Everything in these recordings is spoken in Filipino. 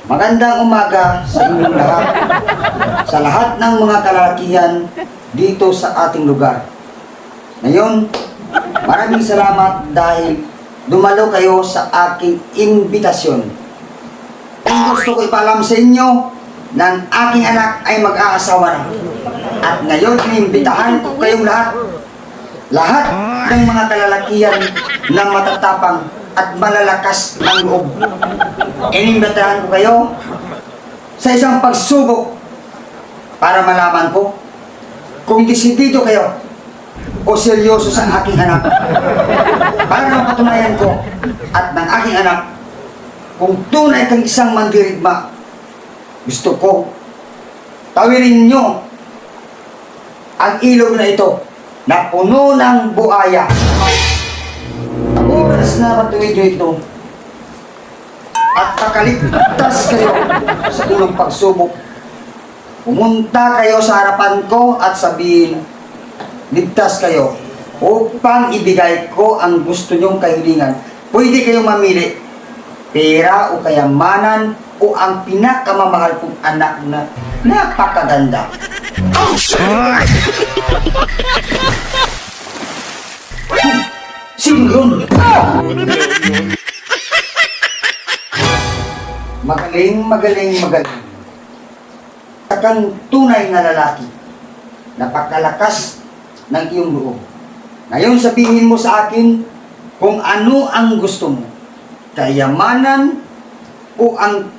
Magandang umaga sa inyong lahat, sa lahat ng mga kalalakihan dito sa ating lugar. Ngayon, maraming salamat dahil dumalo kayo sa aking imbitasyon. Ang gusto ko ipaalam sa inyo ng aking anak ay mag-aasawa na. At ngayon, inimbitahan ko kayong lahat. Lahat ng mga kalalakihan na matatapang at malalakas ng loob. Inimbitahan ko kayo sa isang pagsubok para malaman ko kung desidido kayo o seryoso sa aking anak. Para mapatunayan ko at ng aking anak kung tunay kang isang mandirigma. Gusto ko tawirin nyo ang ilog na ito na puno ng buaya. Ang oras na matuwid nyo ito at kakaligtas kayo sa unang pagsubok. Pumunta kayo sa harapan ko at sabihin, ligtas kayo upang ibigay ko ang gusto nyong kahilingan. Pwede kayong mamili, pera o kayamanan o ang pinakamamahal kong anak na napakaganda. Sino yun? Magaling. Kang tunay na lalaki, napakalakas ng iyong loob. Ngayon sabihin mo sa akin kung ano ang gusto mo. Kayamanan o ang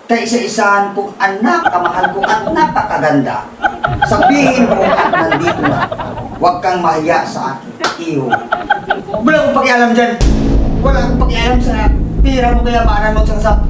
kaisa-isahan kong anak, kamahal ko at napakaganda. Sabihin mo at nandito na. Huwag kang mahiya sa akin, iyo. Wala akong pakialam dyan. Wala akong pakialam sa pera mo, kayamanan mo, sa